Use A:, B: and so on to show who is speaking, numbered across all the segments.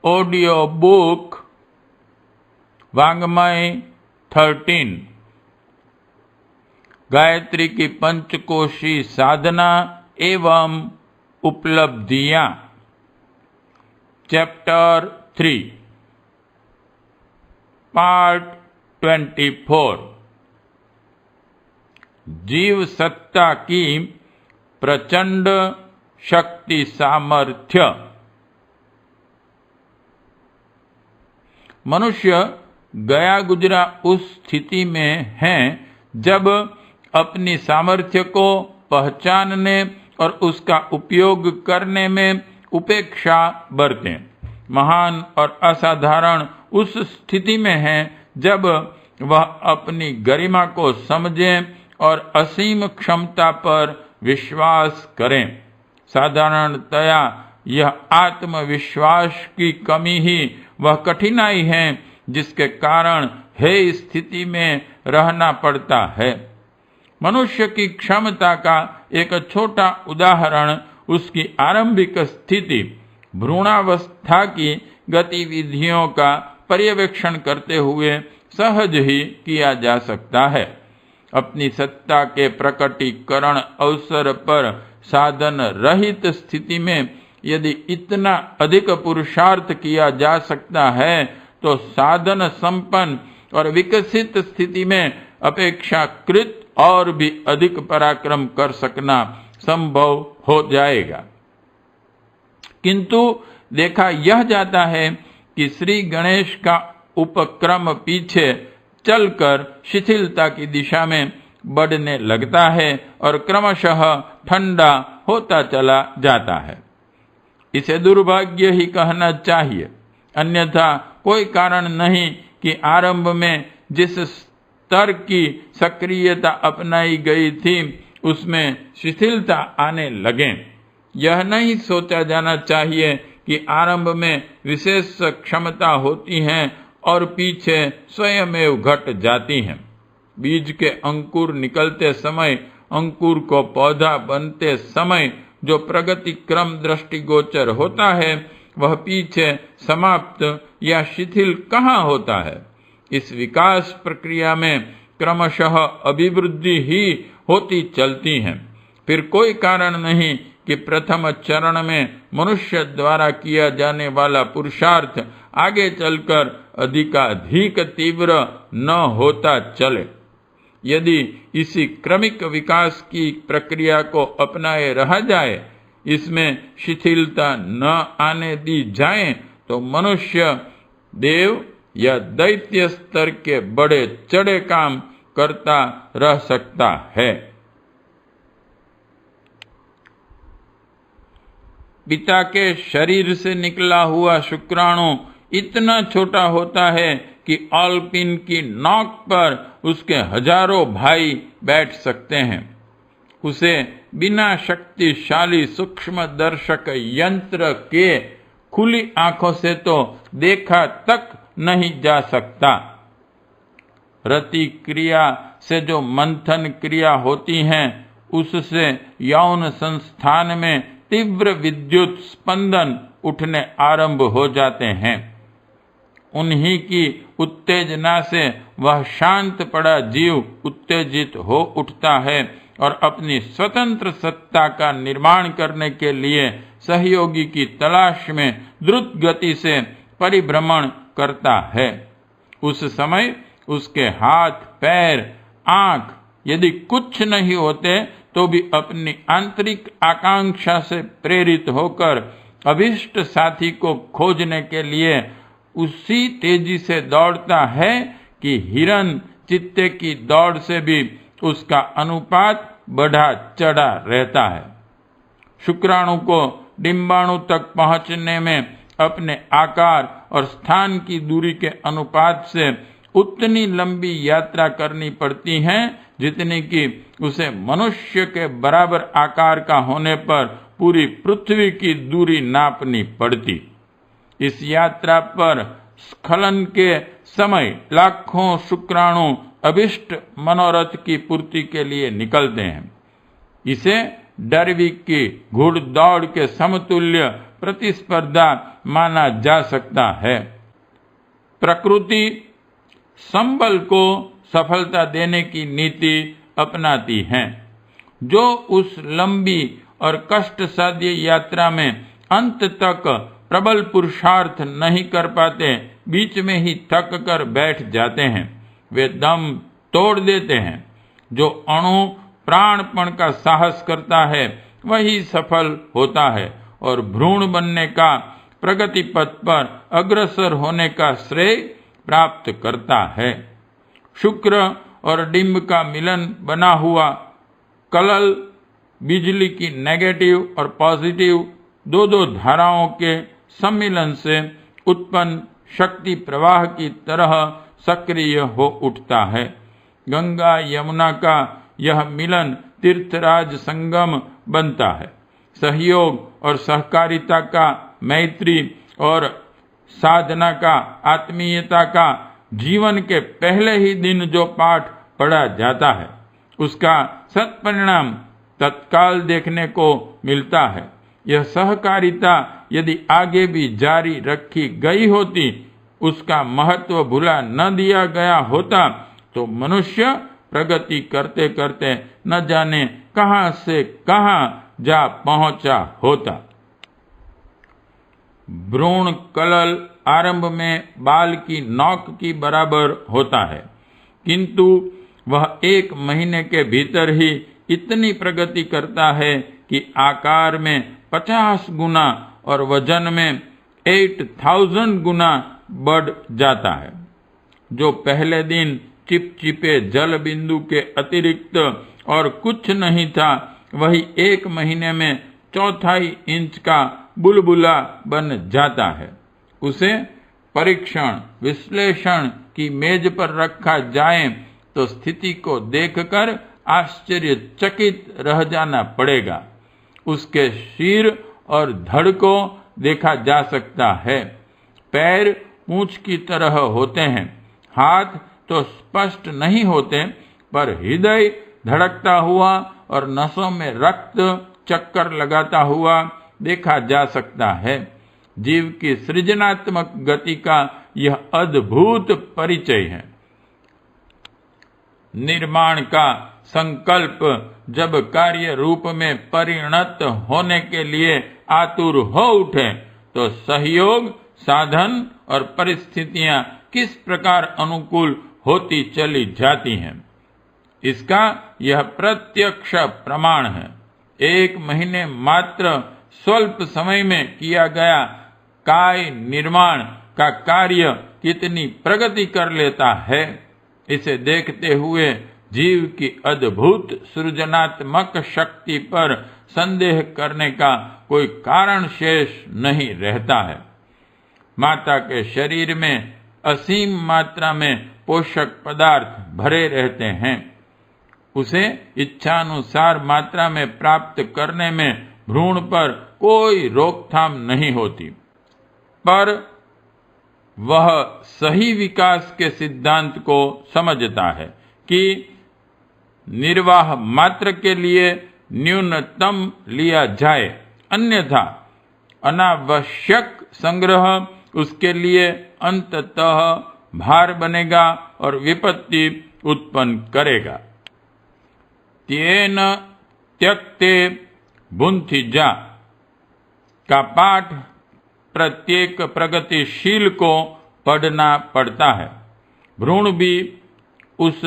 A: Audio book वाङ्मय 13, गायत्री की पंचकोशी साधना एवं उपलब्धियां, चैप्टर 3, पार्ट 24, जीव सत्ता की प्रचंड शक्ति सामर्थ्य। मनुष्य गया गुजरा उस स्थिति में है जब अपनी सामर्थ्य को पहचानने और उसका उपयोग करने में उपेक्षा बरतें। महान और असाधारण उस स्थिति में है जब वह अपनी गरिमा को समझें और असीम क्षमता पर विश्वास करें। साधारणतया यह आत्मविश्वास की कमी ही वह कठिनाई है जिसके कारण हे स्थिति में रहना पड़ता है। मनुष्य की क्षमता का एक छोटा उदाहरण उसकी आरंभिक स्थिति भ्रूणावस्था की गतिविधियों का पर्यवेक्षण करते हुए सहज ही किया जा सकता है। अपनी सत्ता के प्रकटीकरण अवसर पर साधन रहित स्थिति में यदि इतना अधिक पुरुषार्थ किया जा सकता है तो साधन संपन्न और विकसित स्थिति में अपेक्षाकृत और भी अधिक पराक्रम कर सकना संभव हो जाएगा। किंतु देखा यह जाता है कि श्री गणेश का उपक्रम पीछे चलकर शिथिलता की दिशा में बढ़ने लगता है और क्रमशः ठंडा होता चला जाता है। इसे दुर्भाग्य ही कहना चाहिए, अन्यथा कोई कारण नहीं कि आरंभ में जिस स्तर की सक्रियता अपनाई गई थी उसमें शिथिलता आने लगे। यह नहीं सोचा जाना चाहिए कि आरंभ में विशेष क्षमता होती हैं और पीछे स्वयमेव घट जाती हैं। बीज के अंकुर निकलते समय, अंकुर को पौधा बनते समय जो प्रगति क्रम दृष्टिगोचर होता है वह पीछे समाप्त या शिथिल कहाँ होता है। इस विकास प्रक्रिया में क्रमशः अभिवृद्धि ही होती चलती है। फिर कोई कारण नहीं कि प्रथम चरण में मनुष्य द्वारा किया जाने वाला पुरुषार्थ आगे चलकर अधिकाधिक तीव्र न होता चले। यदि इसी क्रमिक विकास की प्रक्रिया को अपनाए रहा जाए, इसमें शिथिलता न आने दी जाए, तो मनुष्य देव या दैत्य स्तर के बड़े चढ़े काम करता रह सकता है। पिता के शरीर से निकला हुआ शुक्राणु इतना छोटा होता है कि ऑलपिन की नोक पर उसके हजारों भाई बैठ सकते हैं। उसे बिना शक्तिशाली सूक्ष्म दर्शक यंत्र के खुली आंखों से तो देखा तक नहीं जा सकता। रति क्रिया से जो मंथन क्रिया होती हैं, उससे यौन संस्थान में तीव्र विद्युत स्पंदन उठने आरंभ हो जाते हैं। उन्हीं की उत्तेजना से वह शांत पड़ा जीव उत्तेजित हो उठता है और अपनी स्वतंत्र सत्ता का निर्माण करने के लिए सहयोगी की तलाश में द्रुत गति से परिभ्रमण करता है। उस समय उसके हाथ, पैर, आंख यदि कुछ नहीं होते तो भी अपनी आंतरिक आकांक्षा से प्रेरित होकर अभिष्ट साथी को खोजने के लिए उसी तेजी से दौड़ता है कि हिरन चित्ते की दौड़ से भी उसका अनुपात बढ़ा चढ़ा रहता है। शुक्राणु को डिंबाणु तक पहुंचने में अपने आकार और स्थान की दूरी के अनुपात से उतनी लंबी यात्रा करनी पड़ती है जितनी कि उसे मनुष्य के बराबर आकार का होने पर पूरी पृथ्वी की दूरी नापनी पड़ती। इस यात्रा पर स्खलन के समय लाखों शुक्राणु अभिष्ट मनोरथ की पूर्ति के लिए निकलते हैं। इसे डार्विन की घुड़दौड़ के समतुल्य प्रतिस्पर्धा माना जा सकता है। प्रकृति संबल को सफलता देने की नीति अपनाती है। जो उस लंबी और कष्ट साध्य यात्रा में अंत तक प्रबल पुरुषार्थ नहीं कर पाते, बीच में ही थक कर बैठ जाते हैं, वे दम तोड़ देते हैं। जो अणु प्राणपण का साहस करता है वही सफल होता है और भ्रूण बनने का, प्रगति पथ पर अग्रसर होने का श्रेय प्राप्त करता है। शुक्र और डिंब का मिलन बना हुआ कलल बिजली की नेगेटिव और पॉजिटिव दो धाराओं के सम्मिलन से उत्पन्न शक्ति प्रवाह की तरह सक्रिय हो उठता है। गंगा यमुना का यह मिलन तीर्थराज संगम बनता है। सहयोग और सहकारिता का, मैत्री और साधना का, आत्मीयता का जीवन के पहले ही दिन जो पाठ पढ़ा जाता है, उसका सत्परिणाम तत्काल देखने को मिलता है। यह सहकारिता यदि आगे भी जारी रखी गई होती, उसका महत्व भुला न दिया गया होता, तो मनुष्य प्रगति करते करते न जाने कहां से कहां जा पहुंचा होता। भ्रूण कलल आरंभ में बाल की नोक की बराबर होता है, किंतु वह 1 महीने के भीतर ही इतनी प्रगति करता है कि आकार में 50 गुना और वजन में 8000 गुना बढ़ जाता है। जो पहले दिन चिपचिपे जल बिंदु के अतिरिक्त और कुछ नहीं था, वही 1 महीने में 1/4 इंच का बुलबुला बन जाता है। उसे परीक्षण विश्लेषण की मेज पर रखा जाए तो स्थिति को देखकर आश्चर्यचकित रह जाना पड़ेगा। उसके सिर और धड़ को देखा जा सकता है। पैर पूंछ की तरह होते हैं। हाथ तो स्पष्ट नहीं होते, पर हृदय धड़कता हुआ और नसों में रक्त चक्कर लगाता हुआ देखा जा सकता है। जीव की सृजनात्मक गति का यह अद्भुत परिचय है। निर्माण का संकल्प जब कार्य रूप में परिणत होने के लिए आतुर हो उठे, तो सहयोग, साधन और परिस्थितियां किस प्रकार अनुकूल होती चली जाती हैं, इसका यह प्रत्यक्ष प्रमाण है। 1 महीने मात्र स्वल्प समय में किया गया काय निर्माण का कार्य कितनी प्रगति कर लेता है, इसे देखते हुए जीव की अद्भुत सृजनात्मक शक्ति पर संदेह करने का कोई कारण शेष नहीं रहता है। माता के शरीर में असीम मात्रा में पोषक पदार्थ भरे रहते हैं। उसे इच्छानुसार मात्रा में प्राप्त करने में भ्रूण पर कोई रोकथाम नहीं होती, पर वह सही विकास के सिद्धांत को समझता है कि निर्वाह मात्र के लिए न्यूनतम लिया जाए, अन्यथा अनावश्यक संग्रह उसके लिए अंततः भार बनेगा और विपत्ति उत्पन्न करेगा। तेन त्यक्ते भुंथिजा का पाठ प्रत्येक प्रगतिशील को पढ़ना पड़ता है। भ्रूण भी उस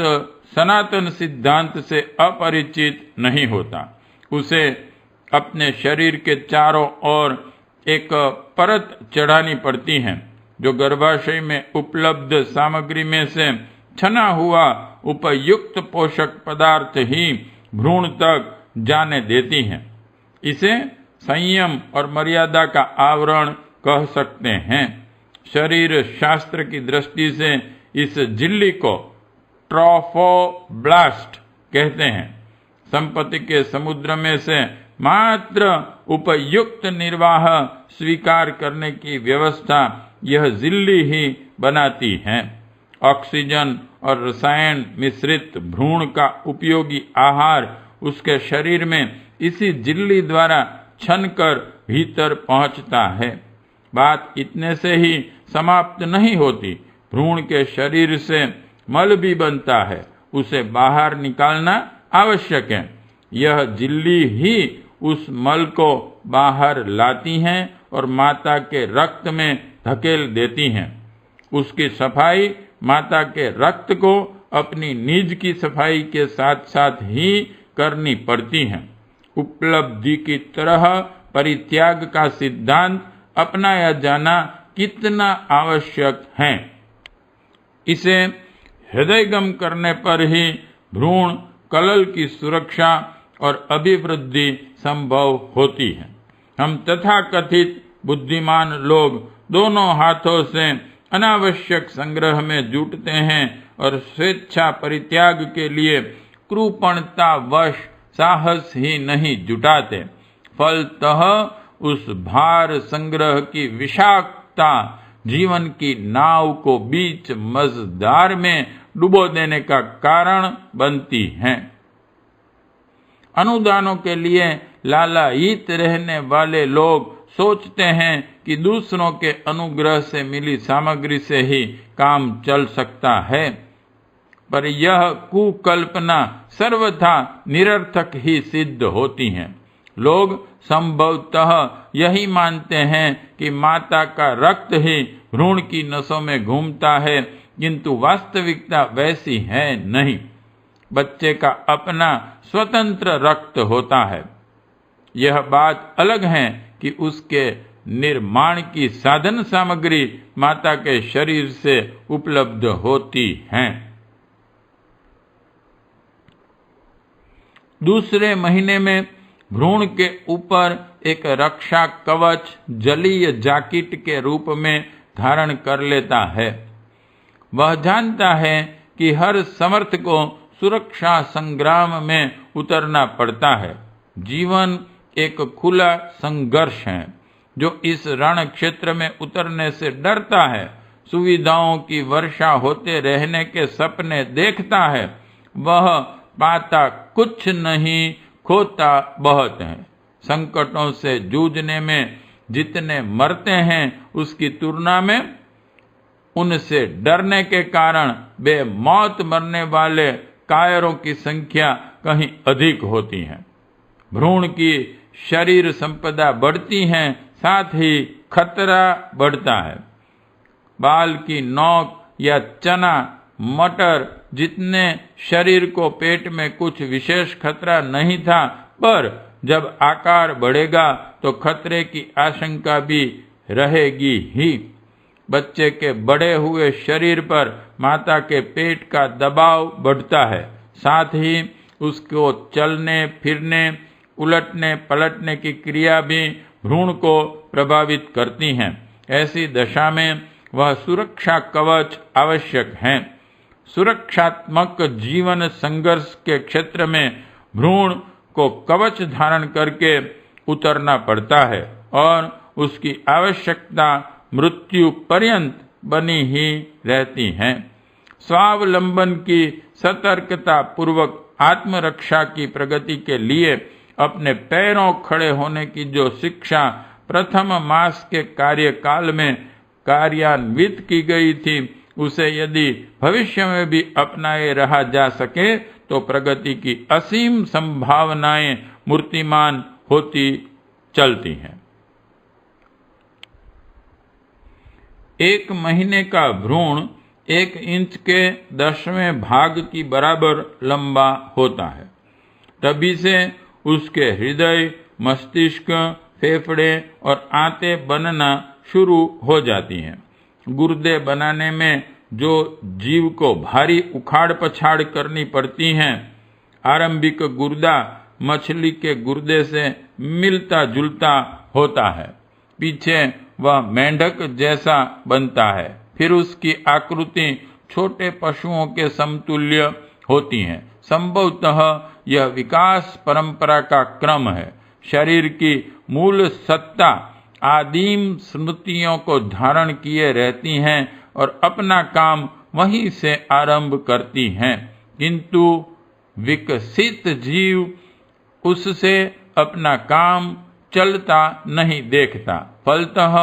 A: सनातन सिद्धांत से अपरिचित नहीं होता। उसे अपने शरीर के चारों ओर एक परत चढ़ानी पड़ती है, जो गर्भाशय में उपलब्ध सामग्री में से छना हुआ उपयुक्त पोषक पदार्थ ही भ्रूण तक जाने देती हैं। इसे संयम और मर्यादा का आवरण कह सकते हैं। शरीर शास्त्र की दृष्टि से इस झिल्ली को ट्रोफोब्लास्ट कहते हैं। संपत्ति के समुद्र में से मात्र उपयुक्त निर्वाह स्वीकार करने की व्यवस्था यह झिल्ली ही बनाती है। ऑक्सीजन और रसायन मिश्रित भ्रूण का उपयोगी आहार उसके शरीर में इसी झिल्ली द्वारा छनकर भीतर पहुंचता है। बात इतने से ही समाप्त नहीं होती। भ्रूण के शरीर से मल भी बनता है, उसे बाहर निकालना आवश्यक है। यह झिल्ली ही उस मल को बाहर लाती हैं और माता के रक्त में धकेल देती हैं। उसकी सफाई माता के रक्त को अपनी निज की सफाई के साथ साथ ही करनी पड़ती है। उपलब्धि की तरह परित्याग का सिद्धांत अपनाया जाना कितना आवश्यक है। इसे हृदयगम करने पर ही भ्रूण कलल की सुरक्षा और अभिवृद्धि संभव होती है। हम तथाकथित बुद्धिमान लोग दोनों हाथों से अनावश्यक संग्रह में जुटते हैं और स्वेच्छा परित्याग के लिए कृपणतावश साहस ही नहीं जुटाते। फलतः उस भार संग्रह की विषाक्तता जीवन की नाव को बीच मझधार में डुबो देने का कारण बनती है। अनुदानों के लिए लालायित रहने वाले लोग सोचते हैं कि दूसरों के अनुग्रह से मिली सामग्री से ही काम चल सकता है, पर यह कुकल्पना सर्वथा निरर्थक ही सिद्ध होती है। लोग संभवतः यही मानते हैं कि माता का रक्त ही भ्रूण की नसों में घूमता है, किंतु वास्तविकता वैसी है नहीं। बच्चे का अपना स्वतंत्र रक्त होता है। यह बात अलग है कि उसके निर्माण की साधन सामग्री माता के शरीर से उपलब्ध होती हैं। दूसरे महीने में भ्रूण के ऊपर एक रक्षा कवच जलीय जैकेट के रूप में धारण कर लेता है। वह जानता है कि हर समर्थ को सुरक्षा संग्राम में उतरना पड़ता है। जीवन एक खुला संघर्ष है। जो इस रण क्षेत्र में उतरने से डरता है, सुविधाओं की वर्षा होते रहने के सपने देखता है, वह पाता कुछ नहीं, खोता बहुत है। संकटों से जूझने में जितने मरते हैं, उसकी तुलना में उनसे डरने के कारण बेमौत मरने वाले कायरों की संख्या कहीं अधिक होती है। भ्रूण की शरीर संपदा बढ़ती है, साथ ही खतरा बढ़ता है। बाल की नोक या चना मटर जितने शरीर को पेट में कुछ विशेष खतरा नहीं था, पर जब आकार बढ़ेगा तो खतरे की आशंका भी रहेगी ही। बच्चे के बढ़े हुए शरीर पर माता के पेट का दबाव बढ़ता है, साथ ही उसको चलने फिरने उलटने पलटने की क्रिया भी भ्रूण को प्रभावित करती हैं। ऐसी दशा में वह सुरक्षा कवच आवश्यक है। सुरक्षात्मक जीवन संघर्ष के क्षेत्र में भ्रूण को कवच धारण करके उतरना पड़ता है और उसकी आवश्यकता मृत्यु पर्यंत बनी ही रहती है। स्वावलंबन की सतर्कता पूर्वक आत्मरक्षा की प्रगति के लिए अपने पैरों खड़े होने की जो शिक्षा प्रथम मास के कार्यकाल में कार्यान्वित की गई थी, उसे यदि भविष्य में भी अपनाए रहा जा सके तो प्रगति की असीम संभावनाएं मूर्तिमान होती चलती हैं। 1 महीने का भ्रूण 1 इंच के 10वें भाग की बराबर लंबा होता है। तभी से उसके हृदय, मस्तिष्क, फेफड़े और आंतें बनना शुरू हो जाती हैं। गुर्दे बनाने में जो जीव को भारी उखाड़ पछाड़ करनी पड़ती हैं, आरंभिक गुर्दा मछली के गुर्दे से मिलता जुलता होता है। पीछे वह मेंढक जैसा बनता है, फिर उसकी आकृति छोटे पशुओं के समतुल्य होती है। संभवतः यह विकास परंपरा का क्रम है। शरीर की मूल सत्ता आदिम स्मृतियों को धारण किए रहती हैं और अपना काम वहीं से आरंभ करती हैं, किंतु विकसित जीव उससे अपना काम चलता नहीं देखता। फलतः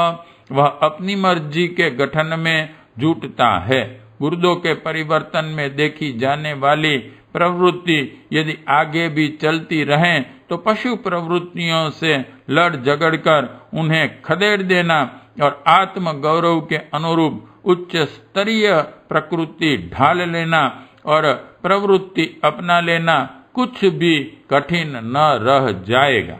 A: वह अपनी मर्जी के गठन में जुटता है। गुर्दों के परिवर्तन में देखी जाने वाली प्रवृत्ति यदि आगे भी चलती रहें तो पशु प्रवृत्तियों से लड़ झगड़कर उन्हें खदेड़ देना और आत्म गौरव के अनुरूप उच्च स्तरीय प्रकृति ढाल लेना और प्रवृत्ति अपना लेना कुछ भी कठिन न रह जाएगा।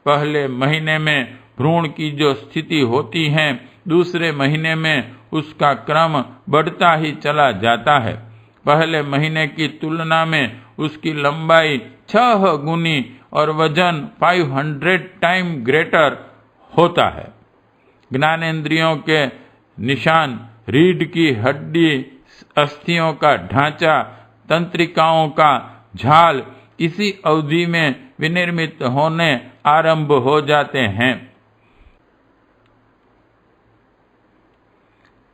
A: पहले महीने में भ्रूण की जो स्थिति होती है, दूसरे महीने में उसका क्रम बढ़ता ही चला जाता है। पहले महीने की तुलना में उसकी लंबाई 6 गुनी और वजन 500 टाइम ग्रेटर होता है। ज्ञानेंद्रियों के निशान, रीढ़ की हड्डी, अस्थियों का ढांचा, तंत्रिकाओं का झाल इसी अवधि में विनिर्मित होने आरंभ हो जाते हैं।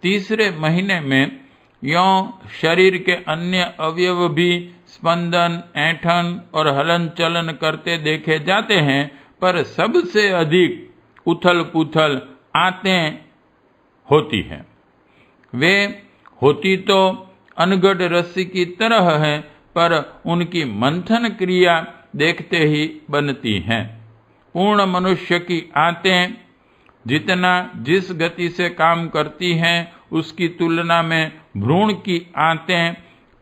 A: तीसरे महीने में यों शरीर के अन्य अवयव भी स्पंदन, ऐंठन और हलन चलन करते देखे जाते हैं, पर सबसे अधिक उथल पुथल आंतें होती हैं। वे होती तो अनगढ़ रस्सी की तरह है, पर उनकी मंथन क्रिया देखते ही बनती हैं। पूर्ण मनुष्य की आंतें जितना जिस गति से काम करती हैं, उसकी तुलना में भ्रूण की आंतें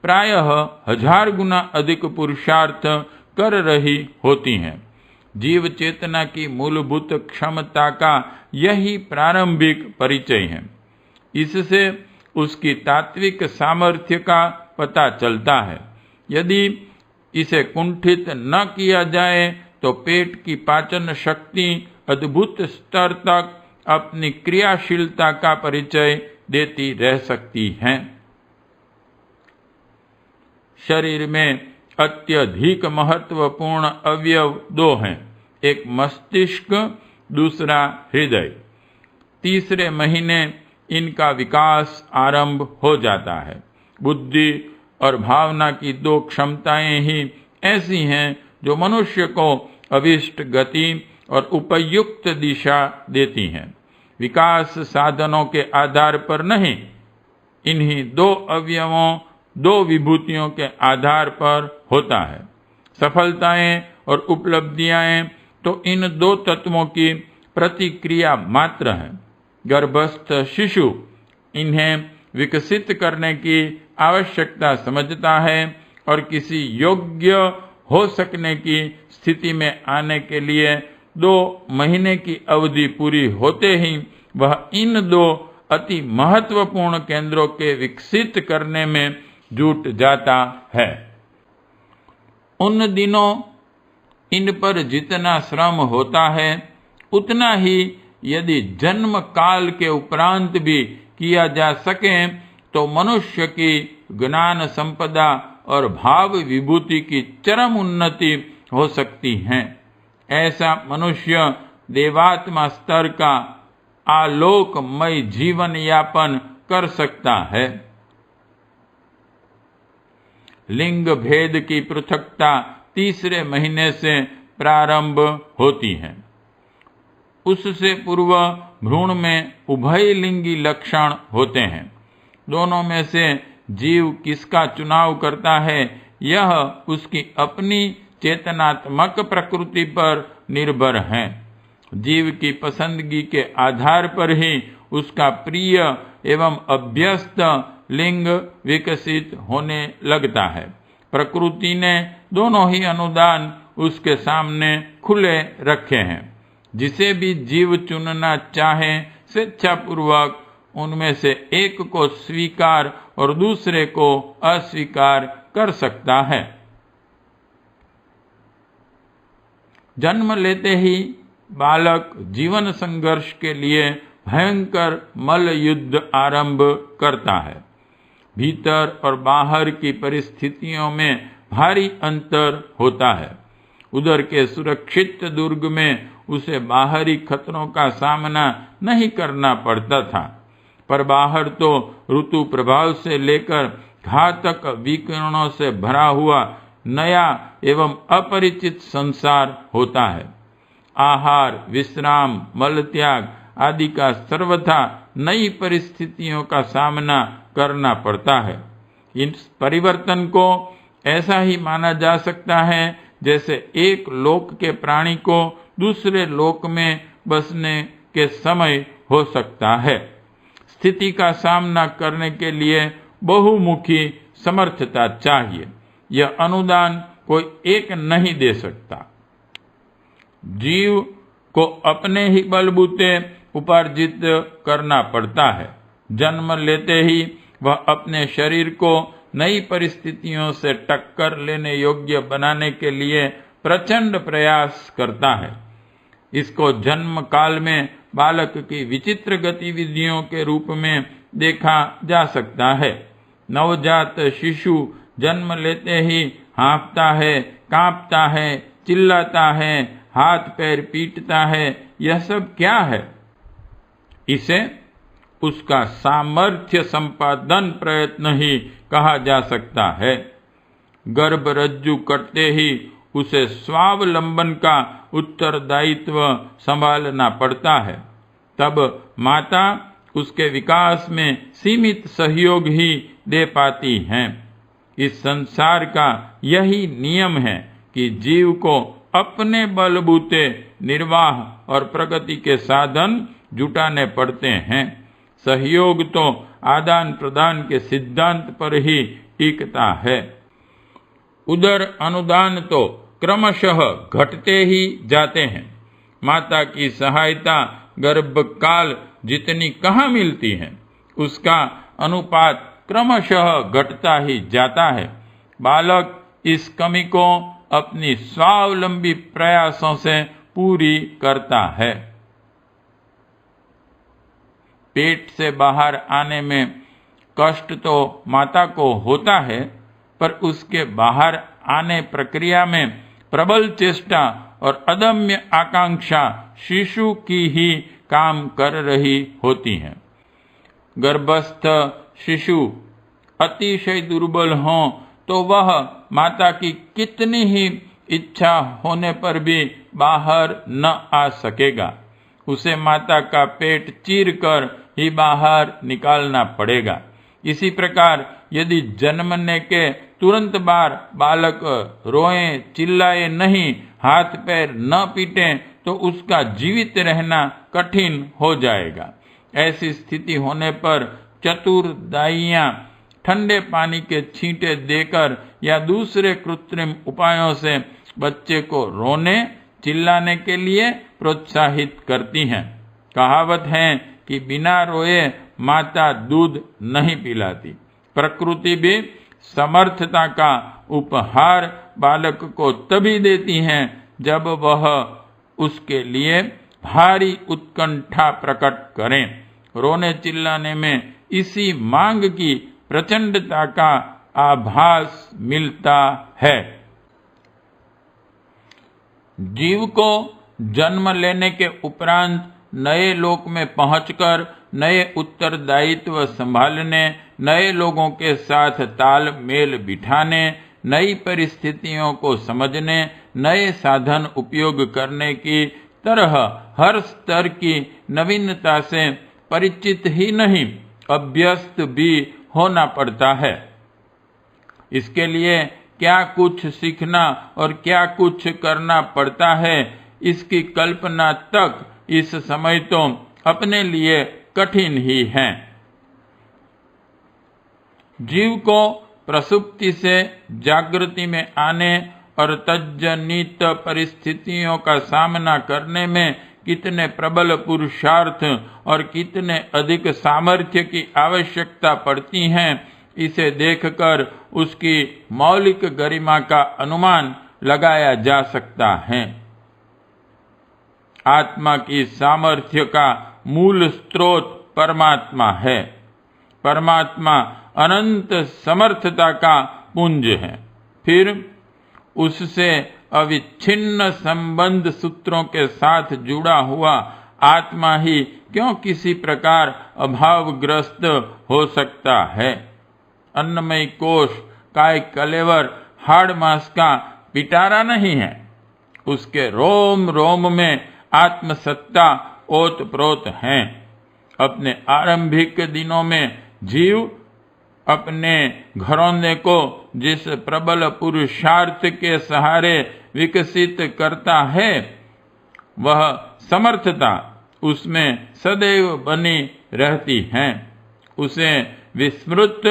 A: प्रायः 1000 गुना अधिक पुरुषार्थ कर रही होती हैं। जीव चेतना की मूलभूत क्षमता का यही प्रारंभिक परिचय है। इससे उसकी तात्विक सामर्थ्य का पता चलता है। यदि इसे कुंठित न किया जाए तो पेट की पाचन शक्ति अद्भुत स्तर तक अपनी क्रियाशीलता का परिचय देती रह सकती है। शरीर में अत्यधिक महत्वपूर्ण अवयव 2 हैं, एक मस्तिष्क, दूसरा हृदय। तीसरे महीने इनका विकास आरंभ हो जाता है। बुद्धि और भावना की 2 क्षमताएं ही ऐसी हैं जो मनुष्य को अभिष्ट गति और उपयुक्त दिशा देती हैं। विकास साधनों के आधार पर नहीं, इन्हीं 2 अवयवों, 2 विभूतियों के आधार पर होता है। सफलताएं और उपलब्धियां तो इन 2 तत्वों की प्रतिक्रिया मात्र है। गर्भस्थ शिशु इन्हें विकसित करने की आवश्यकता समझता है और किसी योग्य हो सकने की स्थिति में आने के लिए 2 महीने की अवधि पूरी होते ही वह इन 2 अति महत्वपूर्ण केंद्रों के विकसित करने में जुट जाता है। उन दिनों इन पर जितना श्रम होता है, उतना ही यदि जन्म काल के उपरांत भी किया जा सके तो मनुष्य की ज्ञान संपदा और भाव विभूति की चरम उन्नति हो सकती है। ऐसा मनुष्य देवात्मा स्तर का आलोकमय जीवन यापन कर सकता है। लिंग भेद की पृथकता तीसरे महीने से प्रारंभ होती है। उससे पूर्व भ्रूण में उभयलिंगी लक्षण होते हैं। दोनों में से जीव किसका चुनाव करता है, यह उसकी अपनी चेतनात्मक प्रकृति पर निर्भर है। जीव की पसंदगी के आधार पर ही उसका प्रिय एवं अभ्यस्त लिंग विकसित होने लगता है। प्रकृति ने दोनों ही अनुदान उसके सामने खुले रखे हैं। जिसे भी जीव चुनना चाहे स्वेच्छापूर्वक उनमें से एक को स्वीकार और दूसरे को अस्वीकार कर सकता है। जन्म लेते ही बालक जीवन संघर्ष के लिए भयंकर मल युद्ध आरंभ करता है। भीतर और बाहर की परिस्थितियों में भारी अंतर होता है। उधर के सुरक्षित दुर्ग में उसे बाहरी खतरों का सामना नहीं करना पड़ता था, पर बाहर तो ऋतु प्रभाव से लेकर घातक विकिरणों से भरा हुआ नया एवं अपरिचित संसार होता है। आहार, विश्राम, मल त्याग आदि का सर्वथा नई परिस्थितियों का सामना करना पड़ता है। इस परिवर्तन को ऐसा ही माना जा सकता है जैसे एक लोक के प्राणी को दूसरे लोक में बसने के समय हो सकता है। स्थिति का सामना करने के लिए बहुमुखी समर्थता चाहिए। यह अनुदान कोई एक नहीं दे सकता। जीव को अपने ही बलबूते उपार्जित करना पड़ता है। जन्म लेते ही वह अपने शरीर को नई परिस्थितियों से टक्कर लेने योग्य बनाने के लिए प्रचंड प्रयास करता है। इसको जन्म काल में बालक की विचित्र गतिविधियों के रूप में देखा जा सकता है। नवजात शिशु जन्म लेते ही हाँफता है, कांपता है, चिल्लाता है, हाथ पैर पीटता है। यह सब क्या है? इसे उसका सामर्थ्य संपादन प्रयत्न ही कहा जा सकता है। गर्भ रज्जु करते ही उसे स्वावलंबन का उत्तरदायित्व संभालना पड़ता है। तब माता उसके विकास में सीमित सहयोग ही दे पाती हैं। इस संसार का यही नियम है कि जीव को अपने बलबूते निर्वाह और प्रगति के साधन जुटाने पड़ते हैं। सहयोग तो आदान प्रदान के सिद्धांत पर ही टिकता है। उदर अनुदान तो क्रमशः घटते ही जाते हैं। माता की सहायता गर्भकाल जितनी कहाँ मिलती है, उसका अनुपात क्रमशः घटता ही जाता है। बालक इस कमी को अपनी स्वावलंबी प्रयासों से पूरी करता है। पेट से बाहर आने में कष्ट तो माता को होता है, पर उसके बाहर आने प्रक्रिया में प्रबल चेष्टा और अदम्य आकांक्षा शिशु की ही काम कर रही होती है। गर्भस्थ शिशु अतिशय दुर्बल हो तो वह माता की कितनी ही इच्छा होने पर भी बाहर न आ सकेगा। उसे माता का पेट चीरकर ही बाहर निकालना पड़ेगा। इसी प्रकार यदि जन्मने के तुरंत बाद बालक रोए, चिल्लाए नहीं, हाथ पैर न पीटे, तो उसका जीवित रहना कठिन हो जाएगा। ऐसी स्थिति होने पर चतुर दाइयां ठंडे पानी के छींटे देकर या दूसरे कृत्रिम उपायों से बच्चे को रोने, चिल्लाने के लिए प्रोत्साहित करती हैं। कहावत है कि बिना रोए माता दूध नहीं पिलाती। प्रकृति भी समर्थता का उपहार बालक को तभी देती है जब वह उसके लिए भारी उत्कंठा प्रकट करें। रोने चिल्लाने में इसी मांग की प्रचंडता का आभास मिलता है। जीव को जन्म लेने के उपरांत नए लोक में पहुंचकर नए उत्तरदायित्व संभालने, नए लोगों के साथ तालमेल बिठाने, नई परिस्थितियों को समझने, नए साधन उपयोग करने की तरह हर स्तर की नवीनता से परिचित ही नहीं, अभ्यस्त भी होना पड़ता है। इसके लिए क्या कुछ सीखना और क्या कुछ करना पड़ता है, इसकी कल्पना तक इस समय तो अपने लिए कठिन ही है। जीव को प्रसुप्ति से जागृति में आने और तज्जनित परिस्थितियों का सामना करने में कितने प्रबल पुरुषार्थ और कितने अधिक सामर्थ्य की आवश्यकता पड़ती है, इसे देखकर उसकी मौलिक गरिमा का अनुमान लगाया जा सकता है। आत्मा की सामर्थ्य का मूल स्रोत परमात्मा है। परमात्मा अनंत समर्थता का पुंज है। फिर उससे अविच्छिन्न संबंध सूत्रों के साथ जुड़ा हुआ आत्मा ही क्यों किसी प्रकार अभावग्रस्त हो सकता है। अन्नमय कोश, काय कलेवर, हाड़ मांस का पिटारा नहीं है। उसके रोम रोम में आत्मसत्ता ओत प्रोत है। अपने आरंभिक दिनों में जीव अपने घरौंदे को जिस प्रबल पुरुषार्थ के सहारे विकसित करता है, वह समर्थता उसमें सदैव बनी रहती है। उसे विस्मृत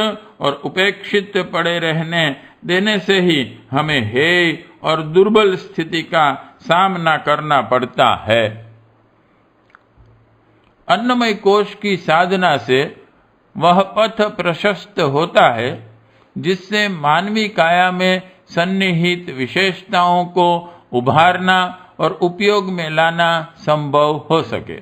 A: और उपेक्षित पड़े रहने देने से ही हमें हेय और दुर्बल स्थिति का सामना करना पड़ता है। अन्नमय कोश की साधना से वह पथ प्रशस्त होता है जिससे मानवी काया में सन्निहित विशेषताओं को उभारना और उपयोग में लाना संभव हो सके।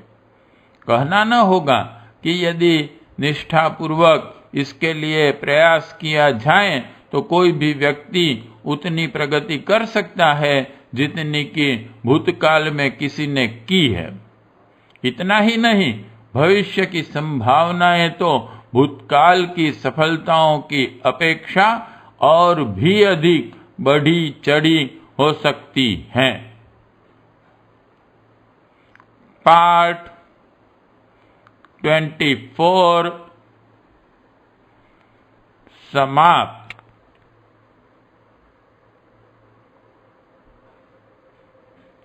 A: कहना न होगा कि यदि निष्ठापूर्वक इसके लिए प्रयास किया जाए तो कोई भी व्यक्ति उतनी प्रगति कर सकता है जितनी कि भूतकाल में किसी ने की है। इतना ही नहीं, भविष्य की संभावनाएं तो भूतकाल की सफलताओं की अपेक्षा और भी अधिक बढ़ी चढ़ी हो सकती हैं। पार्ट 24 समाप्त।